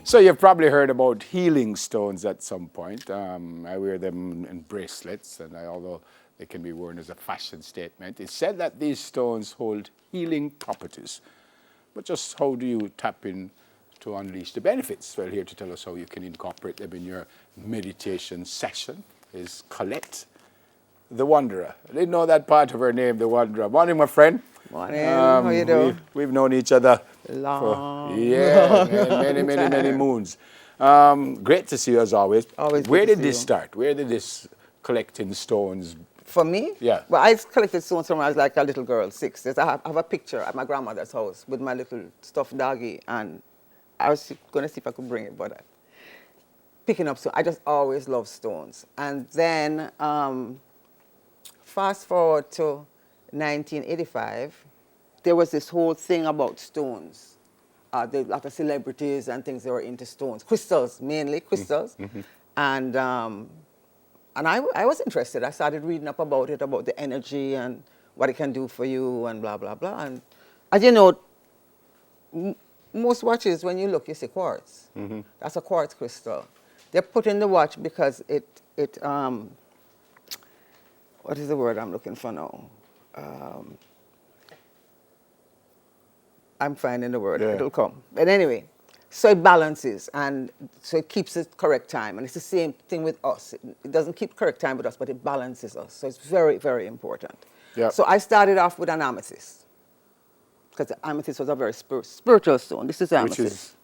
So you've probably heard about healing stones at some point. I wear them in bracelets, and although they can be worn as a fashion statement, it's said that these stones hold healing properties. But just how do you tap in to unleash the benefits? Well, here to tell us how you can incorporate them in your meditation session is Colette, the Wanderer. I didn't know that part of her name, the Wanderer. Morning, my friend. Morning. How you doing? We've known each other long. many moons. Great to see you as always. Always. Where did this start? Where did this collecting stones? For me? Yeah. Well, I collected stones from when I was like a little girl, 6. I have a picture at my grandmother's house with my little stuffed doggy, and I was going to see if I could bring it, but picking up stones. I just always loved stones. And then fast forward to 1985, there was this whole thing about stones. There were a lot of celebrities and things that were into stones, crystals, mainly crystals. Mm-hmm. And I was interested. I started reading up about it, about the energy and what it can do for you and blah, blah, blah. And as you know, most watches, when you look, you see quartz. Mm-hmm. That's a quartz crystal. They're put in the watch because it what is the word I'm looking for now? I'm finding the word. Yeah. It'll come. But anyway, so it balances, and so it keeps the correct time. And it's the same thing with us. It doesn't keep correct time with us, but it balances us. So it's very, very important. Yeah. So I started off with an amethyst, because the amethyst was a very spiritual stone. This is amethyst. Which is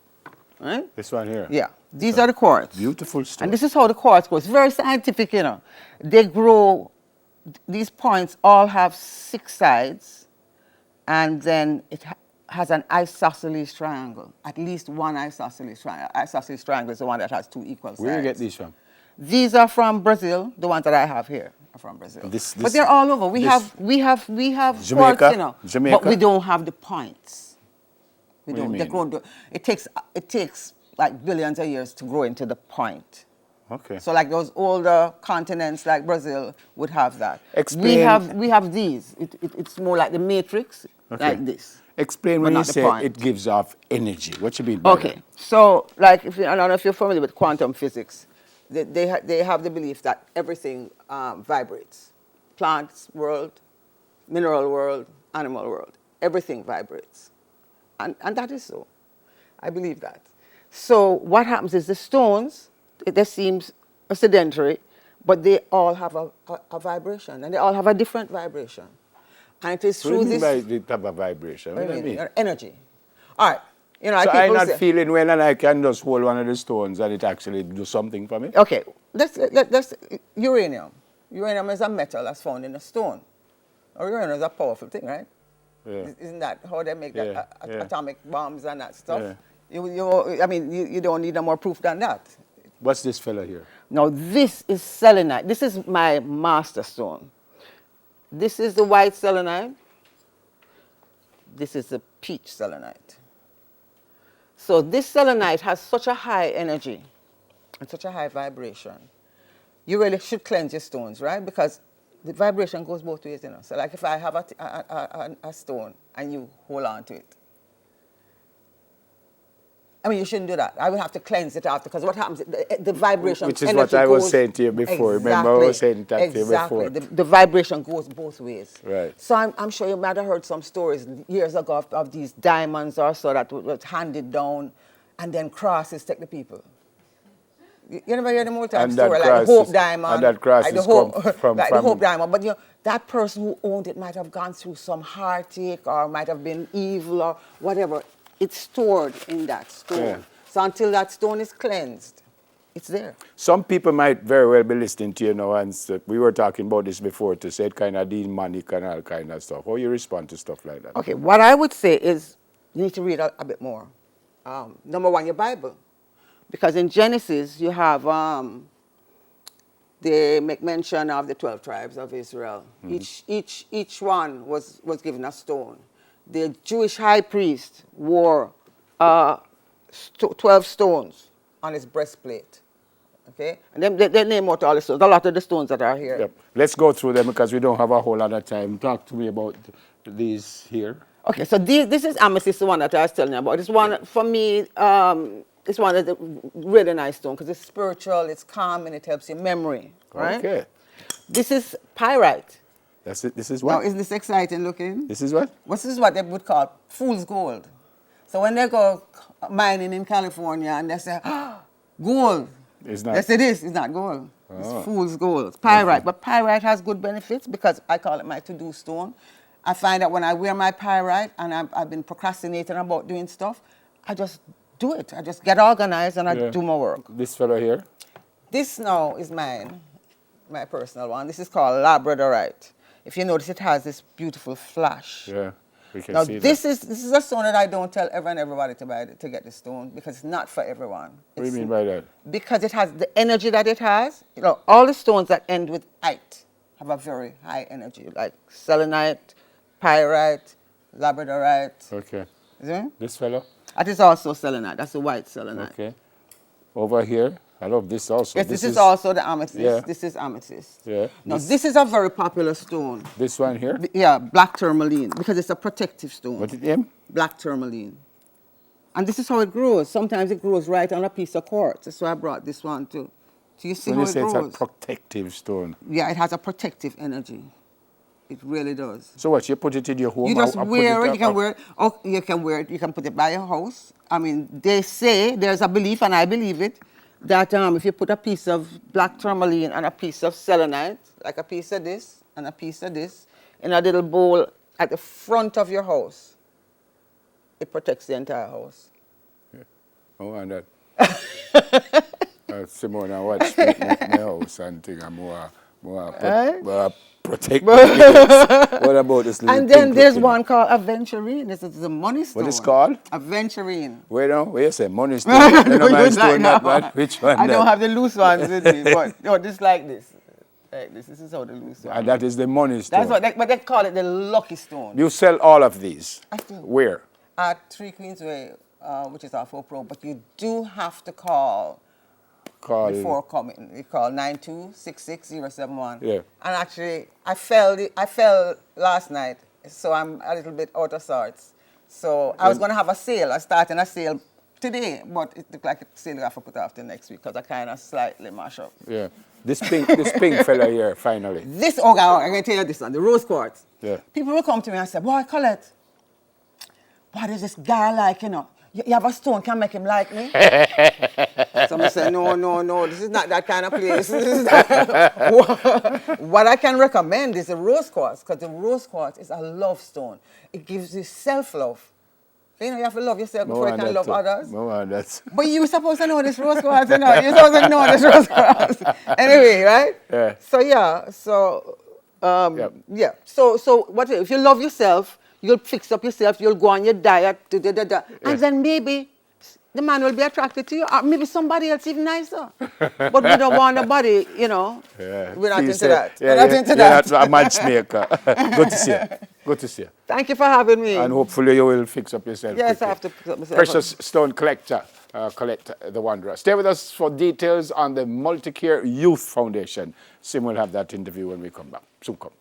right? this one here. Yeah. These are the quartz. Beautiful stone. And this is how the quartz grows. It's very scientific, you know. They grow, these points all have 6 sides, and then it has an isosceles triangle, at least one isosceles triangle. Isosceles triangle is the one that has 2 equal sides. Where do you get these from? These are from Brazil. The ones that I have here are from Brazil. But they're all over. We have Jamaica, quartz, you know, Jamaica. but we don't have the points. We What do you don't. mean? It takes like billions of years to grow into the point. Okay. So like those older continents like Brazil would have that. Explain. We have these. It's more like the matrix, Okay. like this. Explain But when you not the say point. it gives off energy. What you mean by Okay, so like I don't know if you're familiar with quantum physics, they have the belief that everything vibrates. Plants world, mineral world, animal world, everything vibrates, and that is so. I believe that. So what happens is the stones, it just seems sedentary, but they all have a vibration, and they all have a different vibration. And it is What do through you mean this. by the type of vibration? What do you mean? Energy. All right. You know, So like I'm people not say, feeling well, and I can just hold one of the stones and it actually do something for me? okay, let's uranium. Uranium is a metal that's found in a stone. Or uranium is a powerful thing, right? Yeah. Isn't that how they make Yeah, yeah. atomic bombs and that stuff? Yeah. You don't need no more proof than that. What's this fella here? Now, this is selenite. This is my master stone. This is the white selenite. This is the peach selenite. So this selenite has such a high energy and such a high vibration. You really should cleanse your stones, right? Because the vibration goes both ways, you know. So like if I have a stone and you hold on to it, I mean, you shouldn't do that. I will have to cleanse it after, because what happens, the vibration, Which is what I was saying to you before. Exactly, Remember, I was saying that to you exactly. before. The vibration goes both ways. Right. So I'm sure you might have heard some stories years ago of these diamonds or so that was handed down, and then crosses take the people. You never hear the multi-time story, like the Hope Diamond. And that crosses like the Hope, come from like family. the Hope Diamond. But you know, that person who owned it might have gone through some heartache or might have been evil or whatever. It's stored in that stone. Yeah. So until that stone is cleansed, it's there. Some people might very well be listening to you now, and we were talking about this before, to say it kind of demonic and all kind of stuff. How you respond to stuff like that? Okay, what I would say is you need to read a bit more. Number one, your Bible. Because in Genesis, you have, they make mention of the 12 tribes of Israel. Mm-hmm. Each one was given a stone. The Jewish high priest wore 12 stones on his breastplate. Okay? And then they name out all the stones, a lot of the stones that are here. Yep. Let's go through them because we don't have a whole lot of time. Talk to me about these here. Okay, so this is amethyst, the one that I was telling you about. This one, for me, It's one of the really nice stones because it's spiritual, it's calm, and it helps your memory, right? Okay. This is pyrite. That's it. This is Now, what? isn't this exciting looking? This is what? This is what they would call fool's gold. So when they go mining in California and they say, "Ah, gold," It's not. yes, it is. It's not gold. Oh. It's fool's gold. It's pyrite. But pyrite has good benefits because I call it my to-do stone. I find that when I wear my pyrite and I've been procrastinating about doing stuff, I just do it. I just get organized and I Yeah. do my work. This fellow here. This now is mine, my personal one. This is called Labradorite. If you notice, it has this beautiful flash. Yeah. We can Now see this that. is a stone that I don't tell everybody to buy it, to get this stone because it's not for everyone. What do you mean by that? Because it has the energy that it has. You know, all the stones that end with "ite" have a very high energy, like selenite, pyrite, labradorite. Okay. You see? This fellow. That is also selenite. That's the white selenite. Okay. Over here. I love this also. Yes, this is also the amethyst. Yeah. This is amethyst. Yeah. Now, this is a very popular stone. This one here. Yeah, black tourmaline, because it's a protective stone. What's it name? Black tourmaline. And this is how it grows. Sometimes it grows right on a piece of quartz. That's why I brought this one too. So you see When how you it say grows? it's a protective stone. Yeah, it has a protective energy. It really does. So what? You put it in your home? You just or put wear it. up- You can wear it. Oh, you can wear it. You can put it by your house. I mean, they say there's a belief, and I believe it, that if you put a piece of black tourmaline and a piece of selenite, like a piece of this and a piece of this, in a little bowl at the front of your house, it protects the entire house. Oh, and that. Simone, I watch my house and think I'm more protect. What about this little And then pink there's looking- one called aventurine. This is a money stone. What is called? Aventurine. Where now? Where you say money stone? You know my you're stone, not, that no. one? Which one? I don't that? have the loose ones with me, but no, this like this. Like this. This is how the loose one. And that is the money stone. That's what but they call it the lucky stone. You sell all of these? I do. Where? At 3 Queensway, which is our 4 Pro, but you do have to call Call. before coming. You call 9266071. Yeah. And actually, I fell last night, so I'm a little bit out of sorts. So I was going to have a sale. I started a sale today, but it looked like the sale I have to put off till next week because I kind of slightly mash up. Yeah. This pink fella here, finally. This, oh God, I'm going to tell you this one, the rose quartz. Yeah. People will come to me and say, boy, Colette, what is this guy like, you know? You have a stone, can make him like me? Somebody say, no, this is not that kind of place. This is what I can recommend is the rose quartz, because the rose quartz is a love stone. It gives you self-love. You know, you have to love yourself before you can love others. That's But you're supposed to know this rose quartz, you know. You're supposed to know this rose quartz. Anyway, right? Yeah. So, yeah. So, Yep. yeah. So what if you love yourself, you'll fix up yourself, you'll go on your diet, and then maybe the man will be attracted to you, or maybe somebody else even nicer. But we don't want nobody, you know. Yeah. We're not See, into say- that. Yeah, We're not yeah, into you're that. not a matchmaker. Good to see you. Good to see you. Thank you for having me. And hopefully you will fix up yourself. Yes, quickly. I have to fix up myself. Precious Stone Collector, Collect the Wanderer. Stay with us for details on the Multicare Youth Foundation. Sim will have that interview when we come back. Soon come.